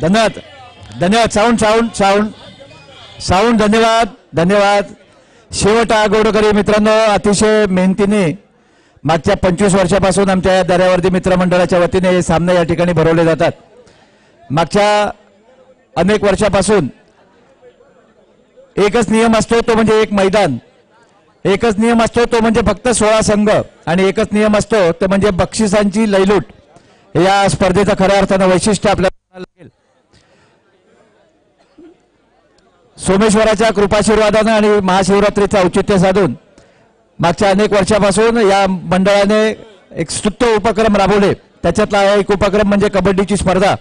धन्यवाद धन्यवाद. Sound sound sound sound. धन्यवाद धन्यवाद. शेवटा गोडकरी मित्रांनो, अतिशय मेहनतीने मागच्या 25 वर्षापासून आमच्या दर्यावर्दी मित्रमंडळाच्या वतीने हे सामने या ठिकाणी भरवले जातात. मागच्या अनेक वर्षापासून एकच नियम असतो, तो म्हणजे एक मैदान. एकच नियम असतो, तो म्हणजे फक्त 16 संघ. आणि एकच नियम असतो, तो म्हणजे बक्षिसांची लयलूट. या स्पर्धेचं खऱ्या अर्थानं वैशिष्ट्य आपल्याला लागेल. सोमेश्वराच्या कृपाशीर्वादानं आणि महाशिवरात्रीचं औचित्य साधून मागच्या अनेक वर्षापासून या मंडळाने एक स्तुत्य उपक्रम राबवले. त्याच्यातला एक उपक्रम म्हणजे कबड्डीची स्पर्धा.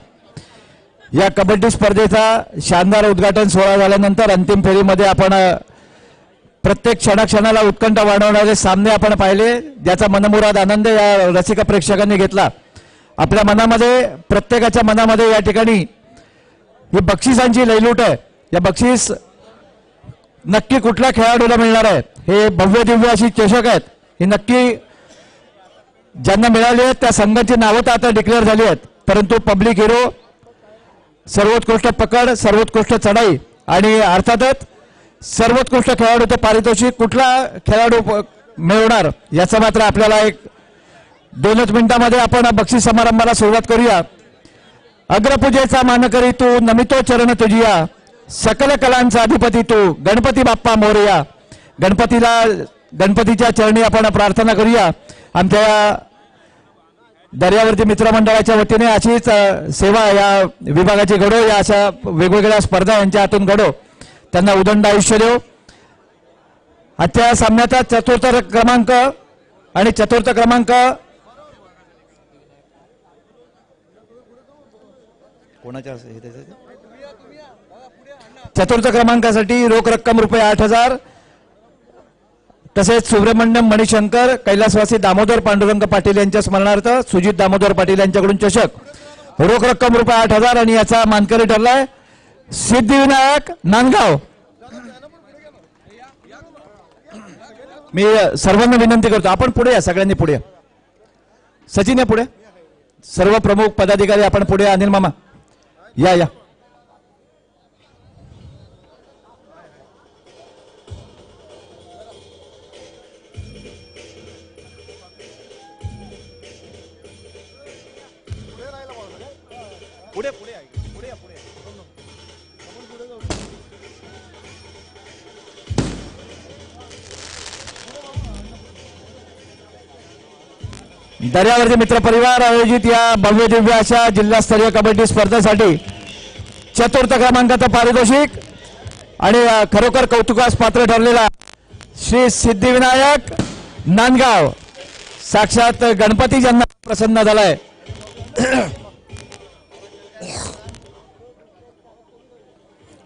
या कबड्डी स्पर्धेचा शानदार उद्घाटन सोहळा झाल्यानंतर अंतिम फेरीमध्ये आपण प्रत्येक क्षणाक्षणाला उत्कंठा वाढवणारे सामने आपण पाहिले, ज्याचा मनमुराद आनंद या रसिक प्रेक्षकांनी घेतला. आपल्या मनामध्ये, प्रत्येकाच्या मनामध्ये या ठिकाणी ही बक्षिसांची लयलूट आहे. या बक्षीस नक्की कुठल्या खेळाडूला मिळणार आहे, हे भव्य दिव्य अशी चषक आहेत. ही नक्की ज्यांना मिळाली आहेत त्या संघांची नावं तर आता डिक्लेअर झाली आहेत, परंतु पब्लिक हिरो, सर्वोत्कृष्ट पकड, सर्वोत्कृष्ट चढाई आणि अर्थातच सर्वोत्कृष्ट खेळाडू ते पारितोषिक कुठला खेळाडू मिळवणार याचा मात्र आपल्याला एक 2च मिनिटांमध्ये आपण बक्षीस समारंभाला सुरुवात करूया. अग्रपूजेचा मानकरी तू, नमितो चरण तुझिया, सकल कलांचा अधिपती तू, गणपती बाप्पा मोरया. गणपतीच्या चरणी आपण प्रार्थना करूया. आमच्या दर्यावर्दी मित्रमंडळाच्या वतीने अशीच सेवा या विभागाची घडो, या अशा वेगवेगळ्या स्पर्धा यांच्या हातून घडो, त्यांना उदंड आयुष्य देव. आजच्या सामन्याचा चतुर्थ क्रमांक कोणाच्या चतुर्थ क्रमांकासाठी रोख रक्कम ₹8,000, तसेच सुब्रमण्यम मणिशंकर, कैलासवासी दामोदर पांडुरंग पाटील यांच्या स्मरणार्थ सुजित दामोदर पाटील यांच्याकडून चषक, रोख रक्कम ₹8,000 आणि याचा मानकरी ठरलाय सिद्धिविनायक नांदगाव. मी सर्वांना विनंती करतो, आपण पुढे या, सगळ्यांनी पुढे या. सचिन या पुढे, सर्व प्रमुख पदाधिकारी आपण पुढे. अनिल मामा या या. पुढे पुढे पुढे पुढे. दर्यावर्दी मित्र परिवार आयोजित या भव्य दिव्य अशा जिल्हास्तरीय कबड्डी स्पर्धेसाठी चतुर्थ क्रमांकाचं पारितोषिक आणि खरोखर कौतुकास पात्र ठरलेला श्री सिद्धिविनायक नांदगाव, साक्षात गणपती ज्यांना प्रसन्न झालाय.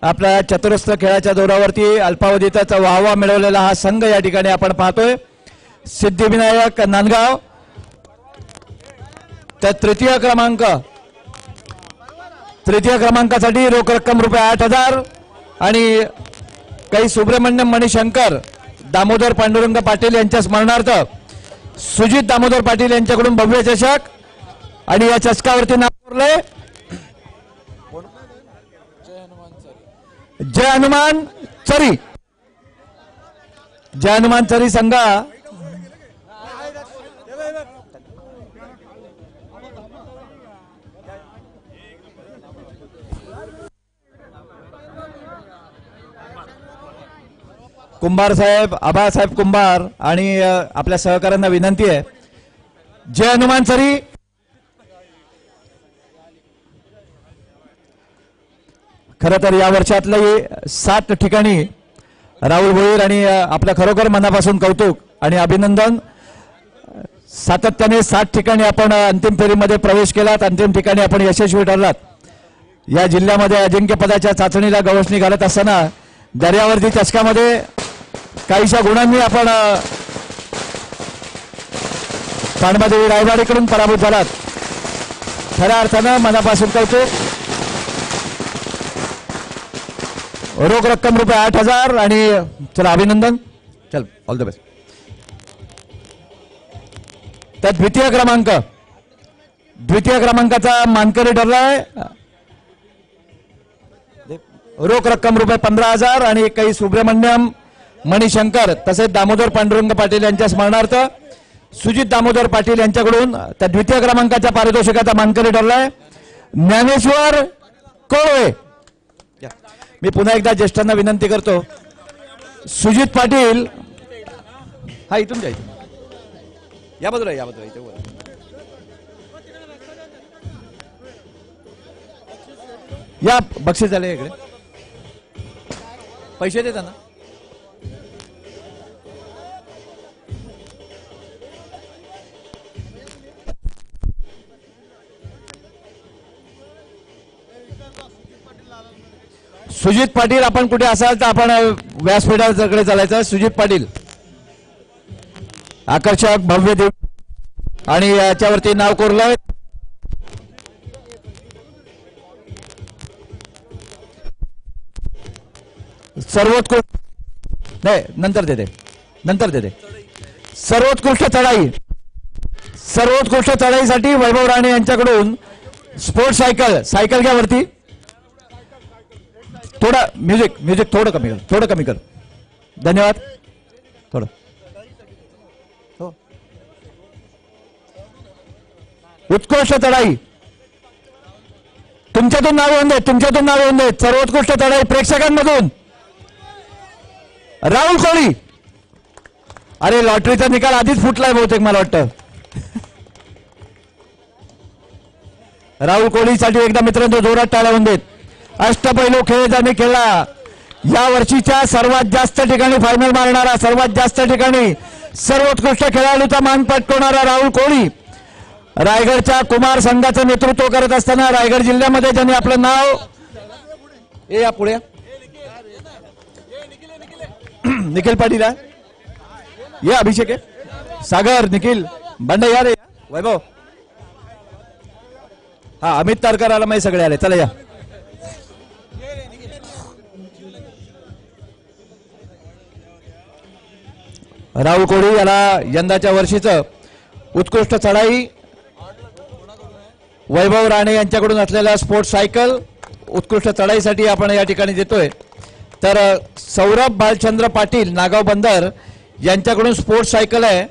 आपल्या चतुरस्र खेळाच्या जोरावरती अल्पावधीतच वाहवा मिळवलेला हा संघ या ठिकाणी आपण पाहतोय. सिद्धिविनायक नांदगाव. तर तृतीय क्रमांकासाठी रोख रक्कम ₹8,000 आणि काही सुब्रमण्यम मणिशंकर, दामोदर पांडुरंग पाटील यांच्या स्मरणार्थ सुजित दामोदर पाटील यांच्याकडून भव्य चषक आणि या चषकावरती नाव कोरले जय हनुमान चरी. जय हनुमान चरी संघा कुंभार साहेब, आबासाहेब कुंभार आणि आपल्या सहकाऱ्यांना विनंती आहे, जय हनुमान चरी. खरं तर या वर्षातले 7 ठिकाणी राहुल भोईर आणि आपलं खरोखर मनापासून कौतुक आणि अभिनंदन. सातत्याने 7 ठिकाणी आपण अंतिम फेरीमध्ये प्रवेश केलात, अंतिम ठिकाणी आपण यशस्वी ठरलात. या जिल्ह्यामध्ये अजिंक्यपदाच्या चाचणीला गवसणी घालत असताना दर्यावर्दी चषकामध्ये काहीशा गुणांनी आपण पांडवादेवी रायवाडीकडून पराभूत झालात. खऱ्या अर्थानं मनापासून कौतुक. रोख रक्कम ₹8,000 आणि चला अभिनंदन. चल ऑल द बेस्ट. तर द्वितीय क्रमांकाचा मानकरी ठरलाय रोख रक्कम रुपये 15,000 आणि काही सुब्रमण्यम मणिशंकर तसेच दामोदर पांडुरंग पाटील यांच्या स्मरणार्थ सुजित दामोदर पाटील यांच्याकडून त्या द्वितीय क्रमांकाच्या पारितोषिकाचा मानकरी ठरलाय ज्ञानेश्वर कोळवे. मी पुन्हा एकदा ज्येष्ठांना विनंती करतो, सुजित पाटील हा इथून जायचं या बाजूला इथे या बक्षीस झाले इकडे पैसे देता ना. सुजित पाटील आपण कुठे असाल तर आपण व्यासपीठाकडे चालायचं. सुजित पाटील आकर्षक भव्य देव आणि याच्यावरती नाव कोरलंय सर्वोत्कृष्ट नाही नंतर देते सर्वोत्कृष्ट चढाईसाठी वैभव राणे यांच्याकडून स्पोर्ट्स सायकल घ्या वरती. थोडा म्युझिक थोडं कमी कर धन्यवाद. थोडं हो. उत्कृष्ट चढाई तुमच्यातून नाव येऊन देत सर्वोत्कृष्ट चढाई प्रेक्षकांमधून राहुल कोळी. अरे लॉटरीचा निकाल आधीच फुटलाय बहुतेक मला वाटतं. राहुल कोळीसाठी एकदा मित्रांनो जोरात टाळ्या होऊन देत. अष्टपैलू खेळ ज्याने खेळला या वर्षीच्या सर्वात जास्त ठिकाणी फायनल मारणारा सर्वात जास्त ठिकाणी सर्वोत्कृष्ट खेळाडूचा मान पटकवणारा राहुल कोळी रायगडच्या कुमार संघाचं नेतृत्व करत असताना रायगड जिल्ह्यामध्ये ज्यांनी आपलं नाव या पुढे निखिल पाटील आहे या अभिषेक आहे सागर निखिल बंड या रे वैभव हा अमित तारकर आला माहिती सगळे आले चला या. राहुल कोळी याला यंदाच्या वर्षीचं उत्कृष्ट चढाई वैभव राणे यांच्याकडून असलेल्या स्पोर्ट्स सायकल उत्कृष्ट चढाईसाठी आपण या ठिकाणी देतोय. तर सौरभ बालचंद्र पाटील नागाव बंदर यांच्याकडून स्पोर्ट्स सायकल आहे.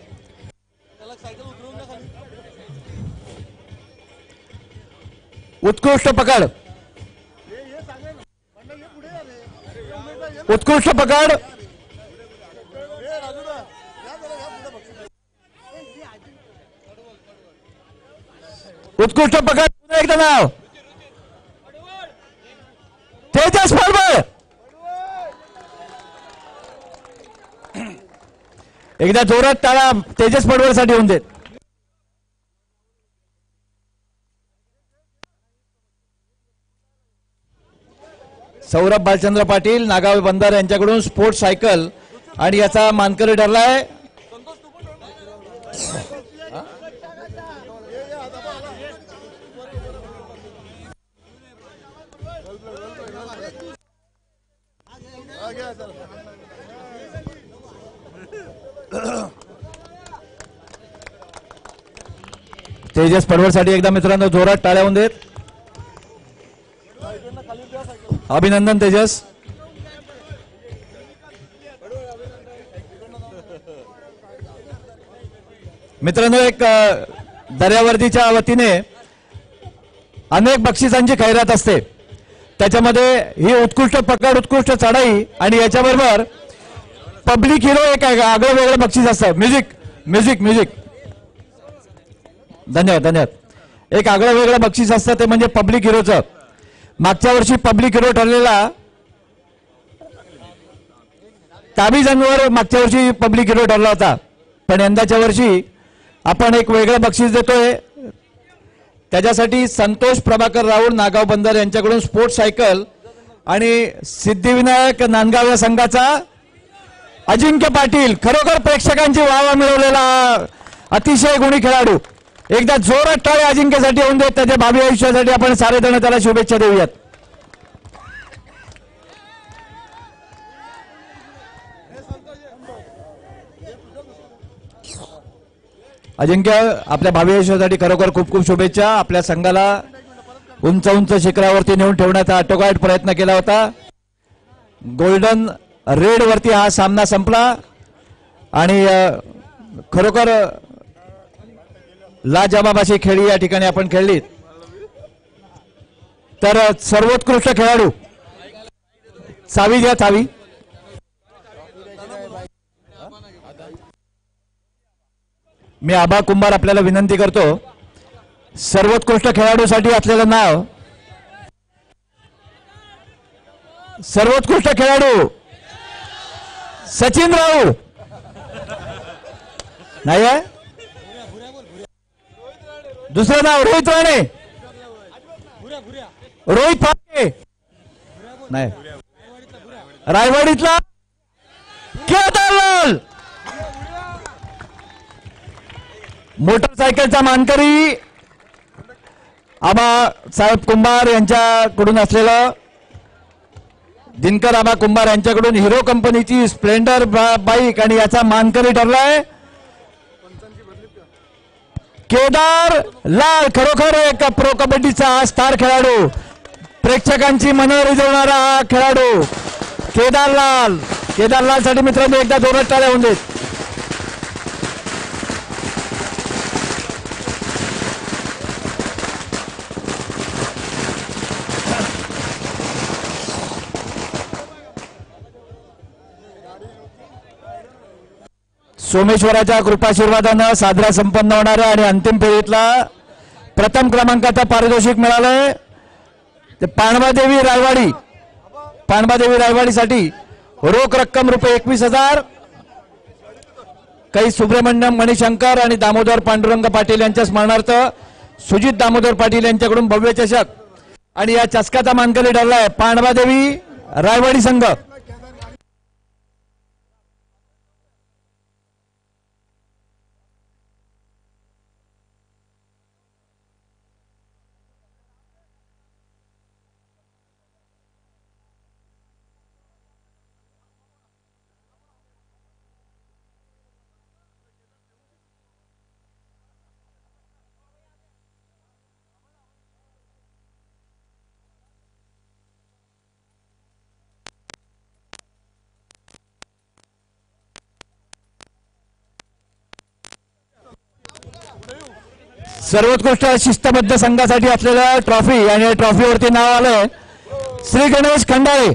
उत्कृष्ट पकड उत्कृष्ट पकड पुन्हा एकदा नाव तेजस पडवळ. एकदा जोरात टाळा तेजस पडवळसाठी होऊन देत. सौरभ बालचंद्र पाटील नागाव बंदर यांच्याकडून स्पोर्ट्स सायकल आणि याचा मानकरी ठरलाय तेजस पडवळसाठी एकदा मित्रांनो जोरात टाळ्या होऊन देत. अभिनंदन तेजस. मित्रांनो एक दर्यावर्दीच्या वतीने अनेक बक्षिसांची खैरात असते त्याच्यामध्ये ही उत्कृष्ट पकड उत्कृष्ट चढाई आणि याच्याबरोबर पब्लिक हिरो एक आगळं वेगळं बक्षीस असतं. म्युझिक धन्यवाद. एक आगळं वेगळं बक्षीस असतं ते म्हणजे पब्लिक हिरोचं. मागच्या वर्षी पब्लिक हिरो ठरलेला ताबीजांवर मागच्या वर्षी पब्लिक हिरो ठरला होता पण यंदाच्या वर्षी आपण एक वेगळं बक्षीस देतोय. त्याच्यासाठी संतोष प्रभाकर राऊळ नागाव बंदर यांच्याकडून स्पोर्ट्स सायकल आणि सिद्धिविनायक नांदगाव या संघाचा अजिंक्य पाटील खरोखर प्रेक्षकांची वाह मिळवलेला अतिशय गुणी खेळाडू. एकदा जोरात टाळ्या अजिंक्यसाठी होऊन देत. त्याच्या भावी आयुष्यासाठी आपण सारे जण त्याला शुभेच्छा देऊयात. अजिंक्य आपल्या भावी आयुष्यासाठी खरोखर खूप खूप शुभेच्छा. आपल्या संघाला उंच उंच शिखरावरती नेऊन ठेवण्याचा आटोकाट प्रयत्न केला होता. गोल्डन रेड वरती हा सामना संपला आणि खरोखर लाजवाब अशी खेळी या ठिकाणी आपण खेळलीत. तर सर्वोत्कृष्ट खेळाडू चावी द्या चावी. मी आबा कुंभार आपल्याला विनंती करतो सर्वोत्कृष्ट खेळाडूसाठी असलेलं नाव. सर्वोत्कृष्ट खेळाडू सचिन राऊ नाही आहे. दुसरं नाव रोहित राणे. रोहित फाके नाही. रायवाडीतला केदारलाल. मोटरसायकलचा मानकरी आबा साहेब कुंभार यांच्याकडून असलेलं दिनकर आबा कुंभार यांच्याकडून हिरो कंपनीची स्प्लेंडर बाईक आणि याचा मानकरी ठरलाय केदार लाल. खरोखर एक प्रो कबड्डीचा स्टार खेळाडू, प्रेक्षकांची मनं रिजवणारा हा खेळाडू केदारलाल. केदारलाल साठी मित्रांनो एकदा जोरात टाळ्या होऊन देत. सोमेश्वराच्या कृपाशीर्वादानं साजरा संपन्न होणाऱ्या आणि अंतिम फेरीतला प्रथम क्रमांकाचा पारितोषिक मिळालंय ते पाणबादेवी रायवाडी. पाणबादेवी रायवाडीसाठी रोख रक्कम रुपये 21,000. काही सुब्रमण्यम मणिशंकर आणि दामोदर पांडुरंग पाटील यांच्या स्मरणार्थ सुजित दामोदर पाटील यांच्याकडून भव्य चषक आणि या चषकाचा मानकरी ठरलाय पाणबादेवी रायवाडी संघ. सर्वोत्कृष्ट शिस्तबद्ध संघासाठी असलेल्या ट्रॉफी आणि ट्रॉफीवरती नाव आलंय श्री गणेश खंडाळे.